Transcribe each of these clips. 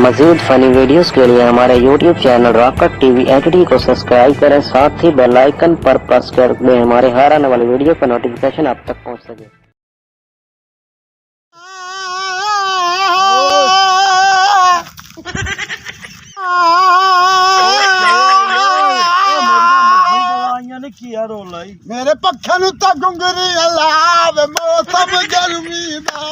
मज़ीद funny videos के लिए हमारे YouTube channel rocket TV HD को सब्सक्राइब करें, साथ ही बेल आइकन पर प्रेस कर दें हमारे हर आने वाली वीडियो का नोटिफिकेशन आप तक पहुंच सके। मेरे पक्खे नु तक गुंगरी अलाव मौसम गर्मी दा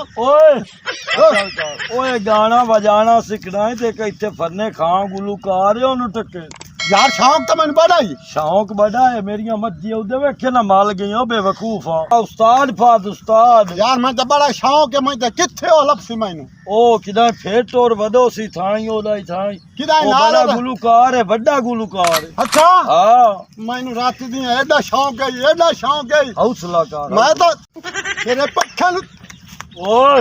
ओए गाना बजाना सीखना है ते इत्थे फन्ने खां गुलूकार है ओनु टक्के यार शौक तो मैंने बड़ा ही शौक बड़ा है मेरिया मर्जी उदे वेखे ना माल गई हो बेवकूफ हां उस्ताद फाद उस्ताद यार मैं तो बड़ा शौक है मैं तो किथे ओ लपसी मैनू ओ किदा फेट और वदो सी थाई ओदा थाई किदा ओ नाल बड़ा गुलूकार है बड़ा गुलूकार है अच्छा हां मैनू रात दी एडा शौक है हौसला कर मैं तो तेरे पक्खे नु ओए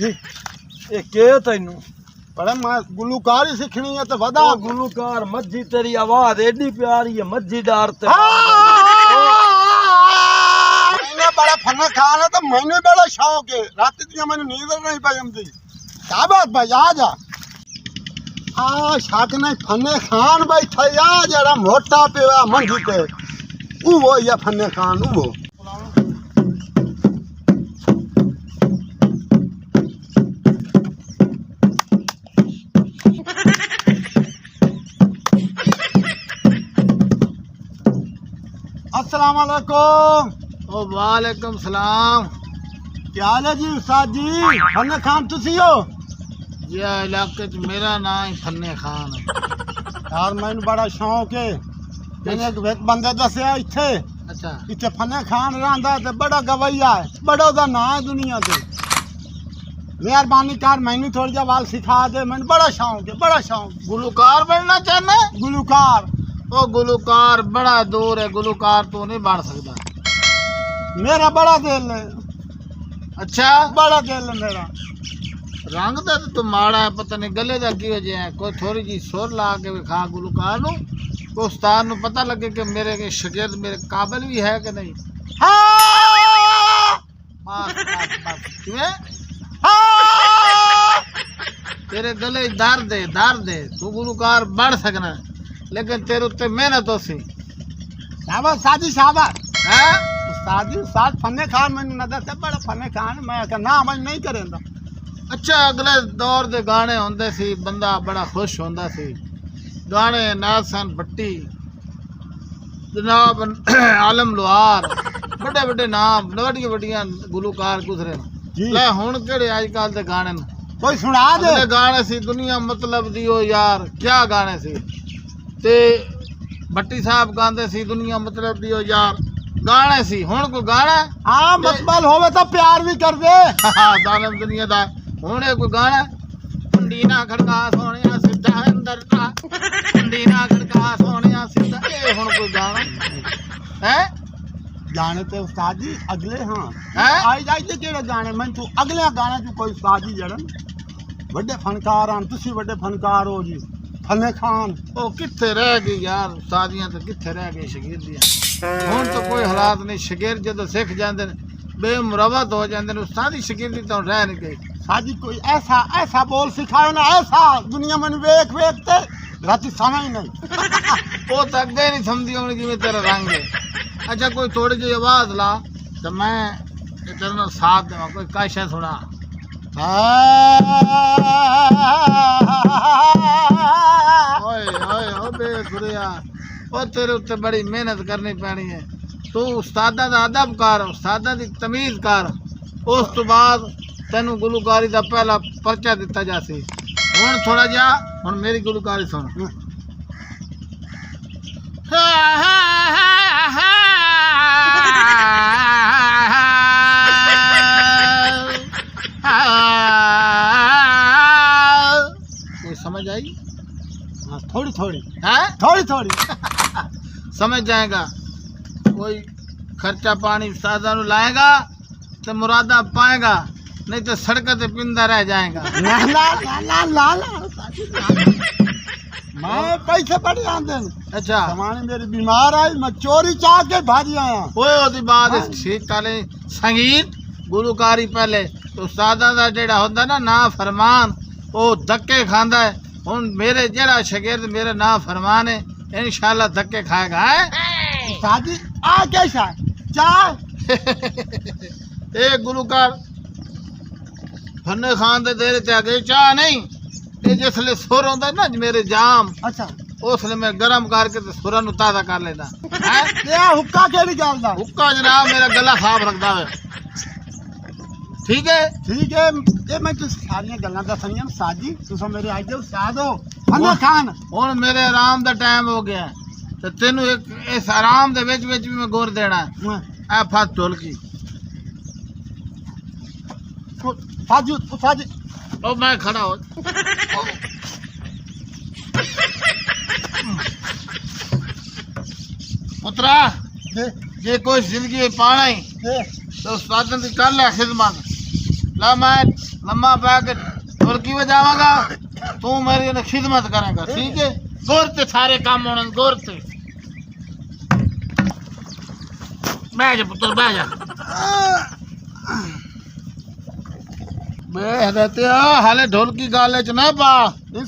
जी ए के तैनू पर मैं गुलूकारी सीखनी है तो वदा ओ गुलूकार मर्जी तेरी आवाज एडी प्यारी है मर्जी डार ते मैंने बड़ा फन खाना तो मैंने बड़ा शौक है रात दी मैंने नींद नहीं पाई क्या बात भाई आ जा शाक नहीं फने खान भाई थया जरा मोटा पेवा मंडी ते वो या फने खान वो अस्सलाम वालेकुम। ओ वालेकुम सलाम। क्या हाल है जी उस्ताद जी? फन्ने खान तुसी हो? ये इलाके च मेरा नाम ही फन्ने खान है। यार मैंने बड़ा शौक है मैंने एक बंदे दसिया इत्थे अच्छा इत्थे फन्ने खान रहांदा ते बड़ा गवैया है बड़ा दा नाम है दुनिया ते मेहरबानी कर मैनू थोड़ी जा वाल सिखा दे मैंने बड़ा शौक गुलूकार बनना चाहना है? गुलूकार ओ गुलूकार बड़ा दूर है गुलूकार तो नहीं बन सकता मेरा बड़ा दिल है अच्छा बड़ा दिल है मेरा रंग दा तो तू माड़ा है पता नहीं गले दा की वजह है कोई थोड़ी जी सुर ला के विखा गुलूकार नु को उस्ताद नु पता लगे कि मेरे के शागिर्द मेरे काबिल भी है कि नहीं बस क्यों तेरे गले दर्द है तू गुलूकार बढ़ सकना लेकिन तेरे उत्ते मेहनत हो सी शाबाश साजी शाबाश है उस्ताद फन्ने खान मैंने नजर से बड़ा फन्ने खान मैं ना मैं नहीं करेंदा अच्छा अगले दौर दे गाने होंदे सी बंदा बड़ा खुश होंदा सी गाने नासन भट्टी जनाब आलम लोहार बड़े बड़े नाम बड़िया गुलूकार गुजरे ले हुण केड़े आजकल दे गाने न कोई सुना दे गाने सी दुनिया मतलब दियो यार क्या गाने सी ते भट्टी साहब गांदे सी दुनिया मतलब दियो यार गाने सी हुण को गाना हां मकबल होवे तो प्यार भी कर दे हां जालिम दुनिया दा हुण कोई गाना कुंडी ना खड़का सोनिया सीधा अंदर दा कुंडी ना खड़का सोनिया सीधा ए हुण कोई गाना है गाने ते उस्ताद जी अगले हां हैं आई जाई ते केड़े गाने मैं तू अगले गाने तू कोई उस्ताद जी जड़न बड़े फनकार हैं तुसी बड़े फनकार हो जी फन्ने खान ओ किथे रह गई यार उस्तादियां तो किथे रह गई शागिर्दियां हुण तो कोई हालात नहीं शागिर्द जदों सीख जांदे ने बेमुरवत हो जांदे ने उस्तादी शागिर्दी तो रह नहीं गई साजी कोई ऐसा बोल सिखाओ ना ऐसा दुनिया में वेख ते राती समझ नहीं वो तो अगे नहीं समझी होनी जिवें तेरा रंग है अच्छा कोई थोड़ी जी आवाज ला तो मैं तेरे नाल साथ देवां कोई काशा सुना ओए ओए ओ बेखुरिया ओ तेरे उत्ते बड़ी मेहनत करनी पैनी है तू उस्तादा दा अदब कर उस्तादा दी तमीज कर उस तो बाद तेनू गुलूकारी दा पहला पर्चा दिता जासी हुण थोड़ा जा हुण मेरी गुलूकारी सुन कोई समझ आई थोड़ी है थोड़ी समझ जाएगा कोई खर्चा पानी सादा नु लाएगा तो मुरादा पाएगा नहीं तो सड़क ते पिंदा रह जाएगा ला मैं पैसे बड़े आंदे अच्छा सामान मेरी बीमार आई मैं चोरी चाह के भाजी आया ओए ओदी बात ठीक काले संगीत गुलूकारी पहले तो उस्तादा दा जेड़ा होंदा ना फरमान ਉਹ ਧੱਕੇ ਖਾਂਦਾ ਹੈ। ਹੁਣ ਮੇਰੇ ਜਿਹੜਾ ਸ਼ਾगिर्द मेरे ना फरमान है इंशाल्लाह धक्के खाएगा है। उस्ताद जी आ कैसा है चाय एक गुलूकार फन्ने खान दे देर ते आगे चाह नहीं ये जिसले सुर होंदा ना मेरे जाम अच्छा उसले मैं गरम करके ते सुरां नु ताज़ा कर लेना है। ये हुक्का केड़ी गल दा हुक्का जनाब मेरा गला साफ रखदा है। ठीक है ये मैं तुस सारियां गल्लां दसनियां साजी तुस मेरे आज दे उस्ताद हो फन्ना खान हुण मेरे आराम दा टाइम हो गया है ते तेनू एक इस आराम दे विच विच भी मैं गुर देना है। ए फस ढोलकी साजी साजी ओ मैं खड़ा हो पुत्रा जे कोई जिंदगी में पाना ही तो उस्तादन की कर ले खिदमत ला मैं लम्मा पैके ढोलकी बजावांगा तू मेरी ना खिदमत करेगा। ठीक है गोर ते सारे काम होने गोर ते बैठ जा पुत्र बैठ जा रहते हाले ढोलकी गाले च ना पा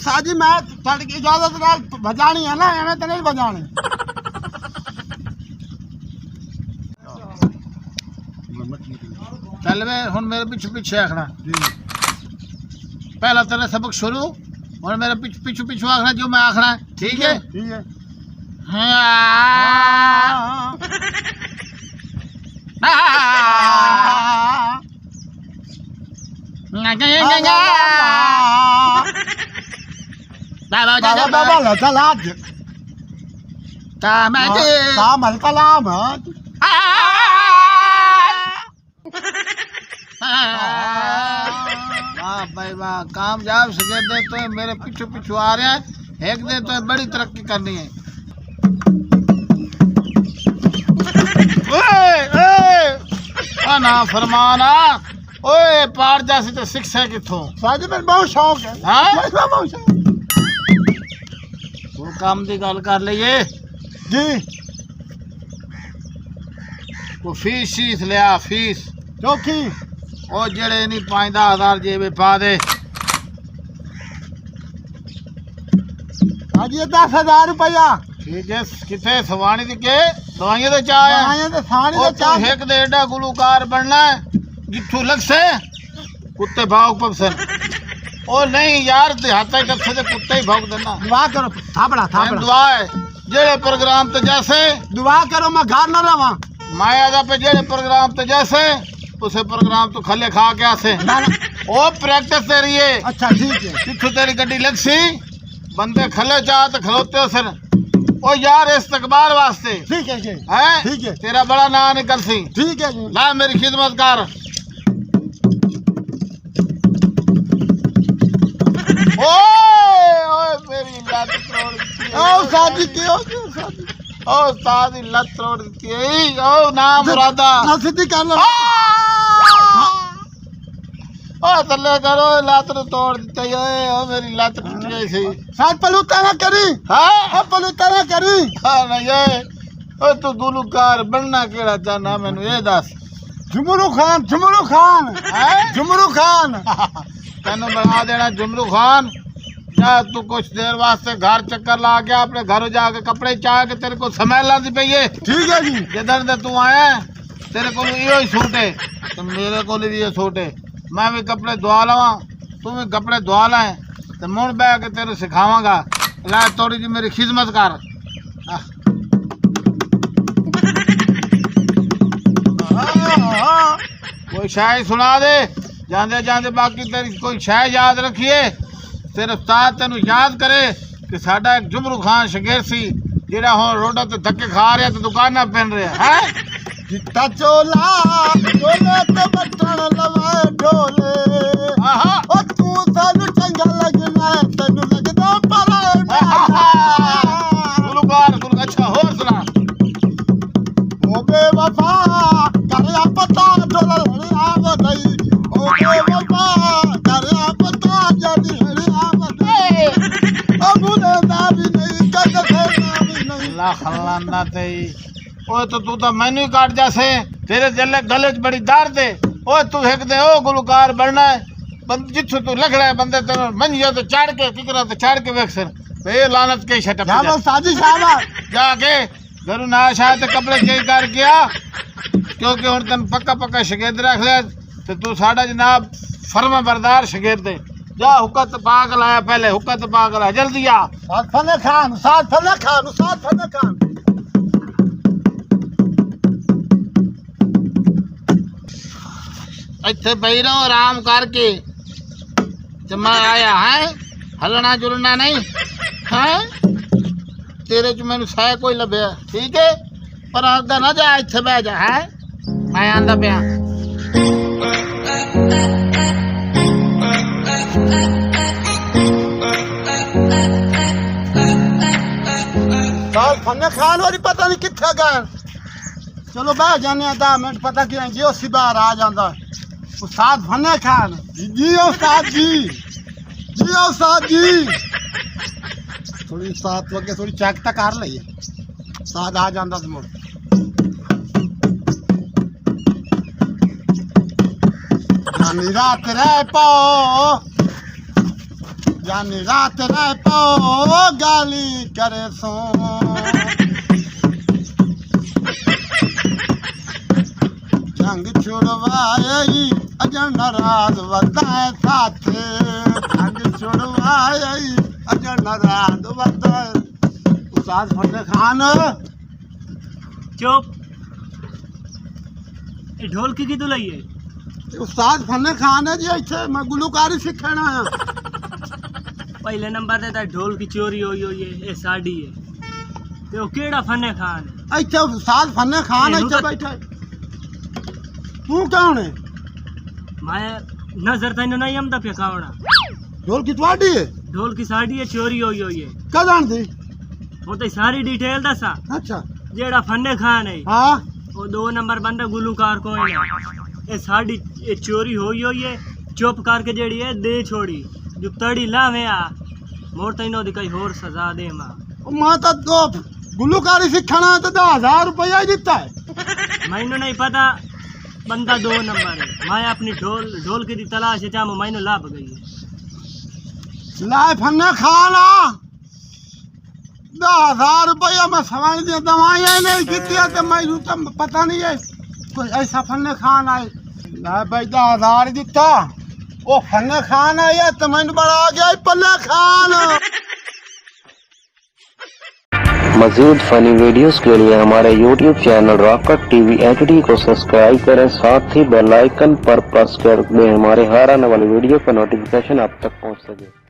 साजी मैं थोड़ी इजाजत नाल बजानी है ना एवें तो नहीं बजानी चल वे हुन मेरे पीछे पीछे आखना पहला तेरा सबक शुरू और मेरे पीछे पीछे आखना जो मैं आखना है। ठीक है बाबा लतलाज तामल कलाम वाह भाई वाह कामयाब शागिर्द तो मेरे पीछे पीछे आ रहे हैं। एक दिन तो बड़ी तरक्की करनी है। ओए ना फरमाना ओए पार जासी तो शिक्षा किथों साजी मैं बहुत शौक है हाँ बहुत शौक वो काम की गल कर लीए जी वो फीस शीस लिया फीस चौकी ओ जेड़े नहीं 5-10,000 जेबे पा दे साजी 10,000 रुपया ठीक है किथे सवानी दी के दवाइयां दे चाह है आए तो सानी ओ तो तू चाह एक दे एडा गुलूकार बनना है जिथू लग से कुत्ते भाग पपसन ओ नहीं यार देहाता ही कथे ते कुत्ते ही भाग देना दुआ करो थापड़ा थापड़ा दुआ है जेड़े प्रोग्राम ते जैसे दुआ करो मैं घर न रहा माया दा पे जेड़े प्रोग्राम ते जैसे उसे प्रोग्राम तो खले खा के आसे ओ प्रैक्टिस तेरी है। अच्छा ठीक है जिथू तेरी गड्डी लग सी बंदे खले चाह ते खलोते हो सर ओ यार इस्तकबाल वास्ते ठीक है जी है ठीक है तेरा बड़ा नाम निकल सी ठीक है जी ला मेरी खिदमत कर ओए मेरी लत तोड़ दी ओ साजी क्यों साजी ओ सादी लत तोड़ दी ओ नाम मुरादा ना सीधी कर लो ओ तल्ले करो लत नु तोड़ दी ओए ओ मेरी लत टूट गई सी साथ पलूता ना करी हां ओ पलूता ना करी हां नहीं ओ तू गुलूकार बनना केड़ा चाहना मैनू ये दस झुमरू खान हैं झुमरू खान तेन बना देना जुमरू खान या तू कुछ देर वास्ते घर चक्कर ला के अपने घर जाके कपड़े चाह के तेरे को समय लाती पई है। ठीक है जी जिधर से तू आया तेरे को यो ही सूट है तो मेरे को भी ये सूट है मैं भी कपड़े धुआ लवा तू भी कपड़े धुआ लाए तो मुड़ बह के तेरे सिखावांगा ला थोड़ी जी मेरी खिदमत कर कोई शायद सुना दे जाते जाते बाकी तेरी कोई शायद याद रखिए तेरे उस्ताद तेन याद करे कि साडा एक जुमरू खान शागिर्द सी जेड़ा हुण रोडा ते धक्के खा रहा ते दुकाना पहन रहा है चिट्टा चोला चोले ते बटन लवे ढोले आहा ओ तू सानू चंगा लगना तैनू लगदा पर गुलकार गुल अच्छा होर सुना ओ बेवफा करे पता ढोला आव नहीं ओ बेवफा करे पता जदी आव नहीं ओ मुने ना भी नहीं कद से ना भी नहीं ला खलाना ते ओए तो तू तो मैनू ही काट जासे तेरे गले च बड़ी दर्द है ओए तू एक दे ओ गुलकार बनना है जिथों तू लगड़ा है बंदे तेन मंजिया तो चढ़ के किकरा तो चढ़ के वेख सर बे लानत के छट शाबाश उस्ताद जी शाबाश। जाके घरों ना आशा ते कपड़े चेंज कर गया क्योंकि हुण तेन पक्का पक्का शगिर्द रख ले ते तू साडा जनाब फर्मा बरदार शगिर्द है। जा हुक्कत पाक लाया पहले हुक्कत पाक लाया जल्दी आ। उस्ताद फने खान उस्ताद फने खान उस्ताद फने खान। इत्थे पई रहो आराम करके जमा आया है हलना जुलना नहीं है तेरे च मैनू सह कोई लभ्या ठीक है पर आदा ना जा इत्थे बह जा है मैं आंदा पिया। उस्ताद फने खान वाली पता नहीं किथे गए। चलो बह जाने 10 मिनट पता कि जी उसी बाहर आ जाता है। उस्ताद फने खान जी उस्ताद जी उस्ताद जी थोड़ी उस्ताद वगे थोड़ी चेक तक कर ली उस्ताद आ जाता तो मुड़ जानी रात रह पाओ जानी रात रह पाओ गाली करे सो जंग छुड़वाई अजन रात वधाए साथ जंग छुड़वाई अजन रात वधाए। उस्ताद फने खान चुप ये ढोलकी की दुलाई है। उस्ताद फने खान है जी इत्थे मैं गुलूकारी सीखना है। पहले नंबर ते ढोल की चोरी होई है ये साड़ी है ते ओ केड़ा फने खान है। इत्थे उस्ताद फने खान इत्थे बैठा तू कौन है। मैं नजर तैनू नहीं आमदा पे कावड़ा ढोल की तुम्हारी है ढोल की साड़ी है चोरी होई है कदां दी वो तो सारी डिटेल दसा। अच्छा जेड़ा फने खान है हाँ वो 2 नंबर बंदा गुलूकार कोई है ये साड़ी ये चोरी होई है चुप करके जेड़ी है दे छोड़ी जो तड़ी लावे आ मोर तैनो दी कई होर सजा दे मां। मैं तो गुलूकारी सीखना है तो 10,000 रुपया ही दिता है। मैनू नहीं पता बंदा 2 नंबर है मैं अपनी ढोल की तलाश है चाहो मैनू लाभ गई है। लाए फन्ने खाना 10,000 रुपया मैं समझ दिया दवाइयाँ नहीं की तो मैं तो पता नहीं है कोई ऐसा फन्ने खान आए लाए भाई 10,000 दिता वो फन्ने खान आया तो मैंने बड़ा आ गया पल्ले खान। मज़ीद फनी वीडियोस के लिए हमारे YouTube channel rock-cut TV HD को सब्सक्राइब करें, साथ ही बेल आइकन पर प्रेस कर दें हमारे हर आने वाली वीडियो का नोटिफिकेशन आप तक पहुंच सके।